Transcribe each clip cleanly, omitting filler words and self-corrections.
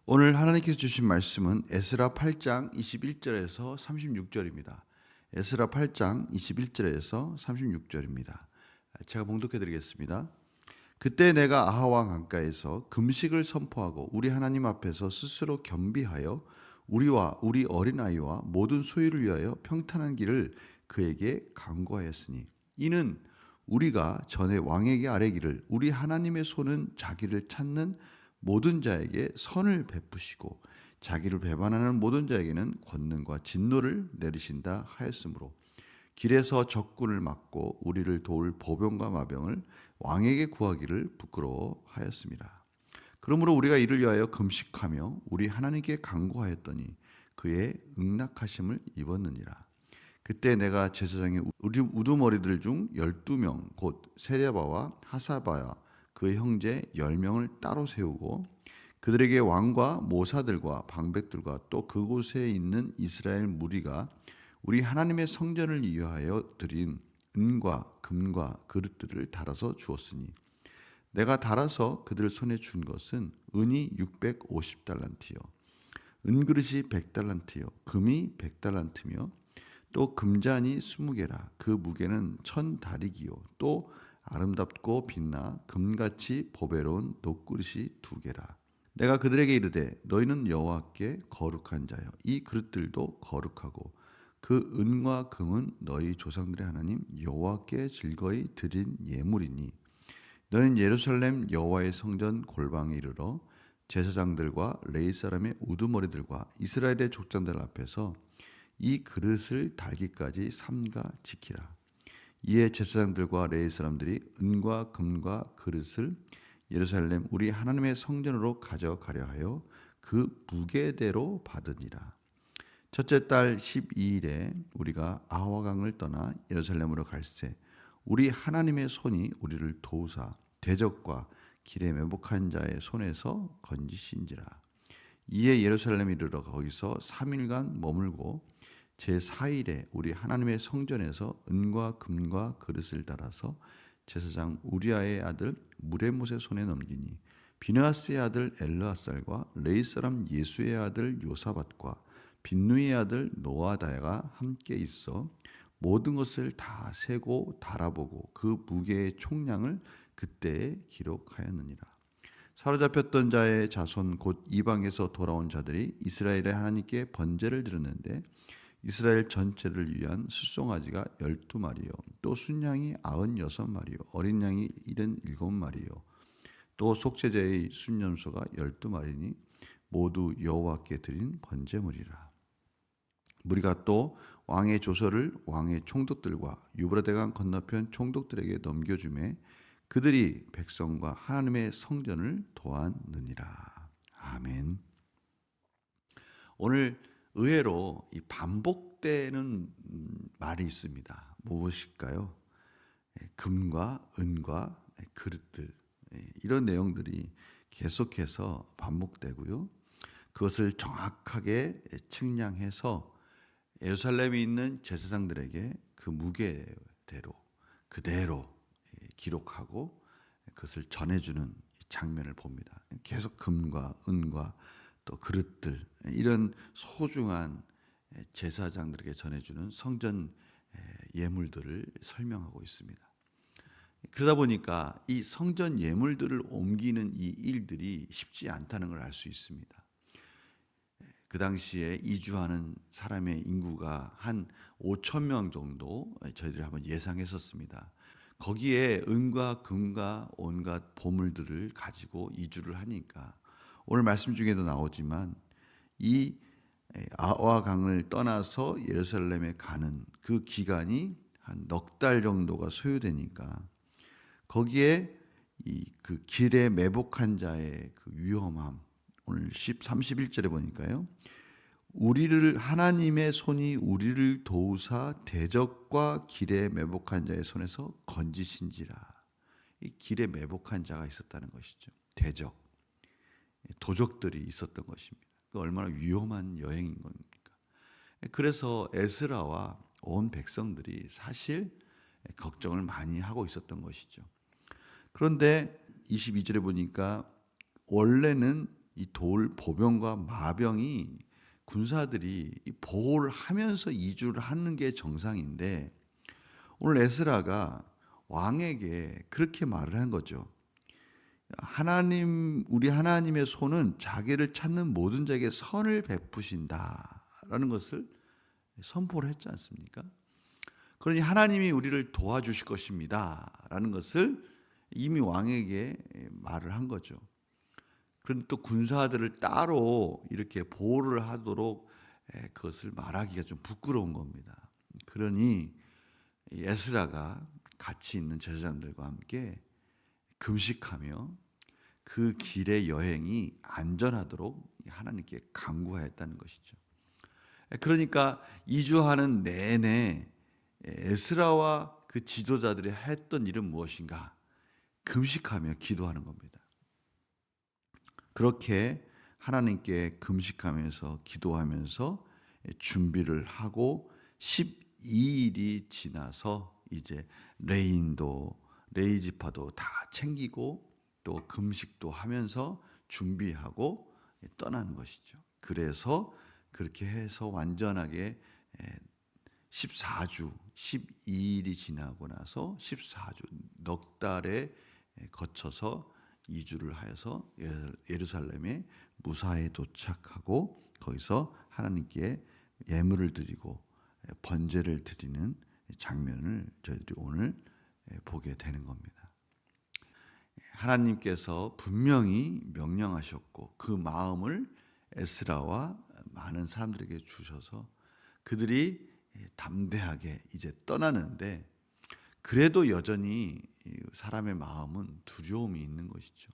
오늘 하나님께서 주신 말씀은 에스라 8장 21절에서 36절입니다. 에스라 8장 21절에서 36절입니다. 제가 봉독해 드리겠습니다. 그때 내가 아하왕 강가에서 금식을 선포하고 우리 하나님 앞에서 스스로 겸비하여 우리와 우리 어린아이와 모든 소유를 위하여 평탄한 길을 그에게 강구하였으니 이는 우리가 전에 왕에게 아뢰기를 우리 하나님의 손은 자기를 찾는 모든 자에게 선을 베푸시고 자기를 배반하는 모든 자에게는 권능과 진노를 내리신다 하였으므로 길에서 적군을 막고 우리를 도울 보병과 마병을 왕에게 구하기를 부끄러워하였습니다. 그러므로 우리가 이를 위하여 금식하며 우리 하나님께 간구하였더니 그의 응낙하심을 입었느니라. 그때 내가 제사장의 우두머리들 중 12명 곧 세레바와 하사바야 그의 형제 10명을 따로 세우고 그들에게 왕과 모사들과 방백들과 또 그곳에 있는 이스라엘 무리가 우리 하나님의 성전을 위하여 드린 은과 금과 그릇들을 달아서 주었으니 내가 달아서 그들 손에 준 것은 은이 650달란트요 은그릇이 100달란트요 금이 100달란트며 또 금잔이 20개라 그 무게는 1000다리기요 또 아름답고 빛나 금같이 보배로운 녹그릇이 2개라. 내가 그들에게 이르되 너희는 여호와께 거룩한 자여 이 그릇들도 거룩하고 그 은과 금은 너희 조상들의 하나님 여호와께 즐거이 드린 예물이니 너희는 예루살렘 여호와의 성전 골방에 이르러 제사장들과 레위 사람의 우두머리들과 이스라엘의 족장들 앞에서 이 그릇을 달기까지 삼가 지키라. 이에 제사장들과 레위 사람들이 은과 금과 그릇을 예루살렘 우리 하나님의 성전으로 가져가려 하여 그 무게대로 받으니라. 첫째 달 12일에 우리가 아하와강을 떠나 예루살렘으로 갈새 우리 하나님의 손이 우리를 도우사 대적과 길에 매복한 자의 손에서 건지신지라. 이에 예루살렘에 이르러 거기서 3일간 머물고 제4일에 우리 하나님의 성전에서 은과 금과 그릇을 달아서 제사장 우리아의 아들 무레못의 손에 넘기니 비느하스의 아들 엘르아살과 레위 사람 예수의 아들 요사밧과 빈누이의 아들 노아다야가 함께 있어 모든 것을 다 세고 달아보고 그 무게의 총량을 그때에 기록하였느니라. 사로잡혔던 자의 자손 곧 이방에서 돌아온 자들이 이스라엘의 하나님께 번제를 드렸는데 이스라엘 전체를 위한 숫송아지가 12마리요 또 순양이 96마리요 어린 양이 77마리요 또 속죄제의 순염소가 12마리니 모두 여호와께 드린 번제물이라. 무리가 또 왕의 조서를 왕의 총독들과 유브라데강 건너편 총독들에게 넘겨주매 그들이 백성과 하나님의 성전을 도왔느니라. 아멘. 오늘 의외로 이 반복되는 말이 있습니다. 무엇일까요? 금과 은과 그릇들 이런 내용들이 계속해서 반복되고요. 그것을 정확하게 측량해서 예루살렘에 있는 제사장들에게 그 무게대로 그대로 기록하고 그것을 전해주는 장면을 봅니다. 계속 금과 은과 또 그릇들 이런 소중한 제사장들에게 전해주는 성전 예물들을 설명하고 있습니다. 그러다 보니까 이 성전 예물들을 옮기는 이 일들이 쉽지 않다는 걸 알 수 있습니다. 그 당시에 이주하는 사람의 인구가 한 5천 명 정도 저희들이 한번 예상했었습니다. 거기에 은과 금과 온갖 보물들을 가지고 이주를 하니까 오늘 말씀 중에도 나오지만 이 아하강을 떠나서 예루살렘에 가는 그 기간이 한 넉 달 정도가 소요되니까 거기에 그 길에 매복한 자의 그 위험함 오늘 31절에 보니까요. 우리를 하나님의 손이 우리를 도우사 대적과 길에 매복한 자의 손에서 건지신지라. 이 길에 매복한 자가 있었다는 것이죠. 대적, 도적들이 있었던 것입니다. 그 얼마나 위험한 여행인 겁니까? 그래서 에스라와 온 백성들이 사실 걱정을 많이 하고 있었던 것이죠. 그런데 22절에 보니까 원래는 이 돌 보병과 마병이 군사들이 이 보호를 하면서 이주를 하는 게 정상인데 오늘 에스라가 왕에게 그렇게 말을 한 거죠. 하나님, 우리 하나님의 손은 자기를 찾는 모든 자에게 선을 베푸신다라는 것을 선포를 했지 않습니까? 그러니 하나님이 우리를 도와주실 것입니다라는 것을 이미 왕에게 말을 한 거죠. 그런데 또 군사들을 따로 이렇게 보호를 하도록 그것을 말하기가 좀 부끄러운 겁니다. 그러니 에스라가 같이 있는 제사장들과 함께 금식하며 그 길의 여행이 안전하도록 하나님께 간구하였다는 것이죠. 그러니까 이주하는 내내 에스라와 그 지도자들이 했던 일은 무엇인가? 금식하며 기도하는 겁니다. 그렇게 하나님께 금식하면서 기도하면서 준비를 하고 12일이 지나서 이제 레이지파도 다 챙기고 또 금식도 하면서 준비하고 떠나는 것이죠. 그래서 그렇게 해서 완전하게 14주, 12일이 지나고 나서 14주, 넉 달에 거쳐서 이주를 하여서 예루살렘에 무사히 도착하고 거기서 하나님께 예물을 드리고 번제를 드리는 장면을 저희들이 오늘 보게 되는 겁니다. 하나님께서 분명히 명령하셨고 그 마음을 에스라와 많은 사람들에게 주셔서 그들이 담대하게 이제 떠나는데 그래도 여전히 사람의 마음은 두려움이 있는 것이죠.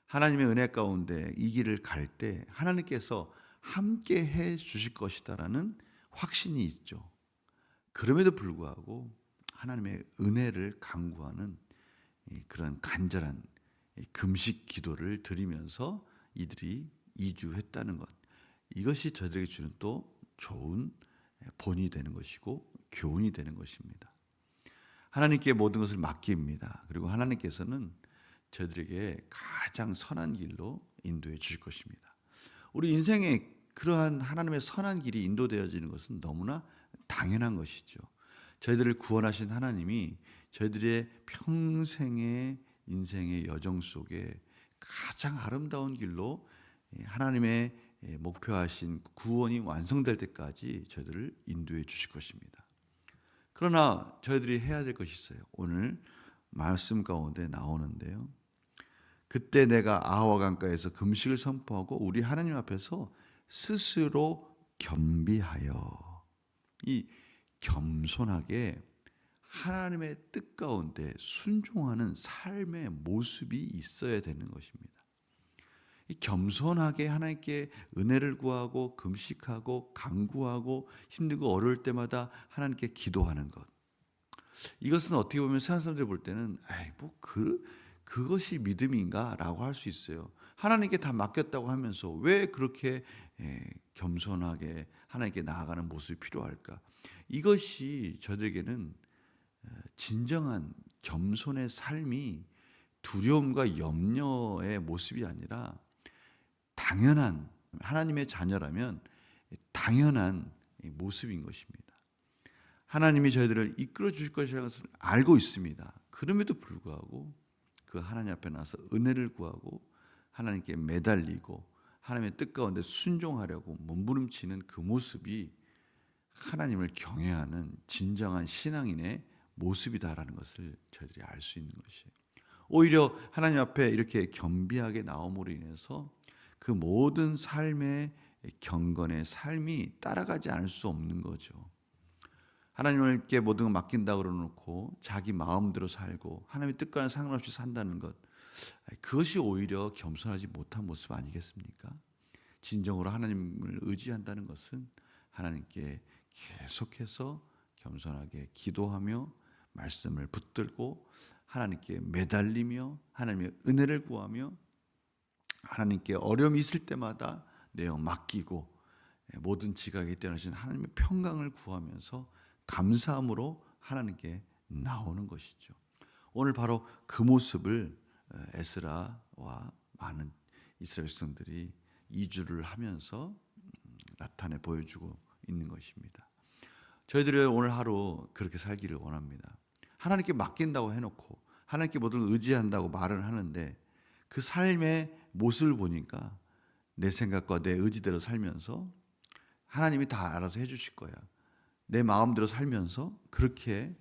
하나님의 은혜 가운데 이 길을 갈 때 하나님께서 함께 해 주실 것이다라는 확신이 있죠. 그럼에도 불구하고 하나님의 은혜를 간구하는 그런 간절한 금식 기도를 드리면서 이들이 이주했다는 것. 이것이 저들에게 주는 또 좋은 본이 되는 것이고 교훈이 되는 것입니다. 하나님께 모든 것을 맡깁니다. 그리고 하나님께서는 저들에게 가장 선한 길로 인도해 주실 것입니다. 우리 인생에 그러한 하나님의 선한 길이 인도되어지는 것은 너무나 당연한 것이죠. 저희들을 구원하신 하나님이 저희들의 평생의 인생의 여정 속에 가장 아름다운 길로 하나님의 목표하신 구원이 완성될 때까지 저희들을 인도해 주실 것입니다. 그러나 저희들이 해야 될 것이 있어요. 오늘 말씀 가운데 나오는데요. 그때 내가 아하와 강가에서 금식을 선포하고 우리 하나님 앞에서 스스로 겸비하여 이 겸손하게 하나님의 뜻 가운데 순종하는 삶의 모습이 있어야 되는 것입니다. 이 겸손하게 하나님께 은혜를 구하고 금식하고 간구하고 힘들고 어려울 때마다 하나님께 기도하는 것. 이것은 어떻게 보면 세상 사람들이 볼 때는 그것이 믿음인가라고 할 수 있어요. 하나님께 다 맡겼다고 하면서 왜 그렇게 겸손하게 하나님께 나아가는 모습이 필요할까? 이것이 저들에게는 진정한 겸손의 삶이 두려움과 염려의 모습이 아니라 당연한 하나님의 자녀라면 당연한 모습인 것입니다. 하나님이 저희들을 이끌어 주실 것이라는 것을 알고 있습니다. 그럼에도 불구하고 그 하나님 앞에 나서 은혜를 구하고 하나님께 매달리고 하나님의 뜻 가운데 순종하려고 몸부림치는 그 모습이 하나님을 경외하는 진정한 신앙인의 모습이다라는 것을 저희들이 알 수 있는 것이에요. 오히려 하나님 앞에 이렇게 겸비하게 나옴으로 인해서 그 모든 삶의 경건의 삶이 따라가지 않을 수 없는 거죠. 하나님께 모든 걸 맡긴다고 그러놓고 자기 마음대로 살고 하나님의 뜻과는 상관없이 산다는 것, 그것이 오히려 겸손하지 못한 모습 아니겠습니까? 진정으로 하나님을 의지한다는 것은 하나님께 계속해서 겸손하게 기도하며 말씀을 붙들고 하나님께 매달리며 하나님의 은혜를 구하며 하나님께 어려움이 있을 때마다 내어 맡기고 모든 지각에 뛰어나신 하나님의 평강을 구하면서 감사함으로 하나님께 나오는 것이죠. 오늘 바로 그 모습을 에스라와 많은 이스라엘 백성들이 이주를 하면서 나타내 보여주고 있는 것입니다. 저희들이 오늘 하루 그렇게 살기를 원합니다. 하나님께 맡긴다고 해놓고 하나님께 모든 걸 의지한다고 말을 하는데 그 삶의 모습을 보니까 내 생각과 내 의지대로 살면서 하나님이 다 알아서 해주실 거야. 내 마음대로 살면서 그렇게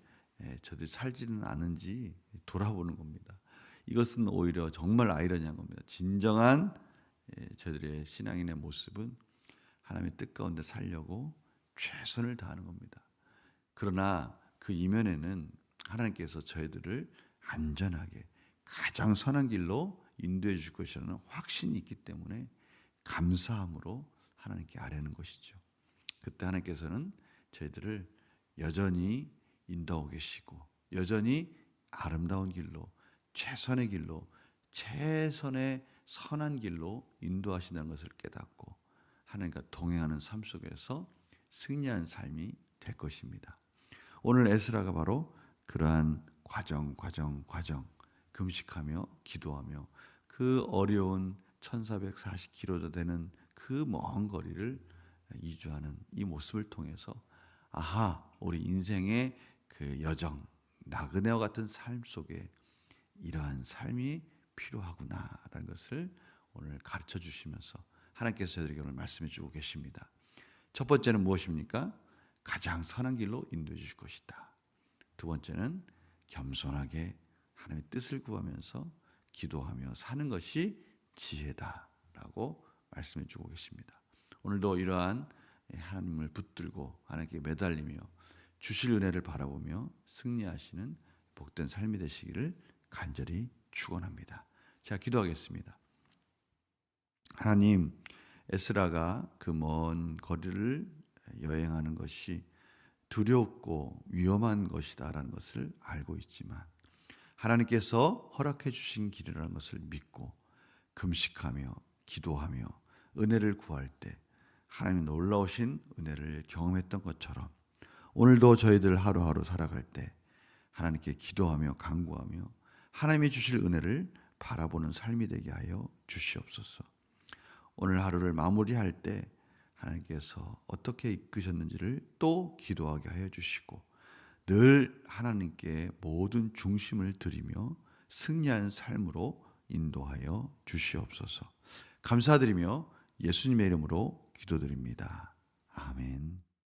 저들이 살지는 않은지 돌아보는 겁니다. 이것은 오히려 정말 아이러니한 겁니다. 진정한 저들의 신앙인의 모습은 하나님의 뜻 가운데 살려고 최선을 다하는 겁니다. 그러나 그 이면에는 하나님께서 저희들을 안전하게 가장 선한 길로 인도해 줄 것이라는 확신이 있기 때문에 감사함으로 하나님께 아뢰는 것이죠. 그때 하나님께서는 저희들을 여전히 인도하고 계시고 여전히 아름다운 길로 최선의 길로 최선의 선한 길로 인도하신다는 것을 깨닫고 하나님과 동행하는 삶 속에서 승리한 삶이 될 것입니다. 오늘 에스라가 바로 그러한 과정 금식하며 기도하며 그 어려운 1440km 되는 그 먼 거리를 이주하는 이 모습을 통해서 아하, 우리 인생의 그 여정, 나그네와 같은 삶 속에 이러한 삶이 필요하구나라는 것을 오늘 가르쳐 주시면서 하나님께서 저희들에게 오늘 말씀해 주고 계십니다. 첫 번째는 무엇입니까? 가장 선한 길로 인도해 주실 것이다. 두 번째는 겸손하게 하나님의 뜻을 구하면서 기도하며 사는 것이 지혜다라고 말씀해 주고 계십니다. 오늘도 이러한 하나님을 붙들고 하나님께 매달리며 주실 은혜를 바라보며 승리하시는 복된 삶이 되시기를 간절히 축원합니다. 제가 기도하겠습니다. 하나님, 에스라가 그 먼 거리를 여행하는 것이 두렵고 위험한 것이다라는 것을 알고 있지만 하나님께서 허락해 주신 길이라는 것을 믿고 금식하며 기도하며 은혜를 구할 때 하나님의 놀라우신 은혜를 경험했던 것처럼 오늘도 저희들 하루하루 살아갈 때 하나님께 기도하며 간구하며 하나님이 주실 은혜를 바라보는 삶이 되게 하여 주시옵소서. 오늘 하루를 마무리할 때 하나님께서 어떻게 이끄셨는지를 또 기도하게 하여 주시고 늘 하나님께 모든 중심을 드리며 승리한 삶으로 인도하여 주시옵소서. 감사드리며 예수님의 이름으로 기도드립니다. 아멘.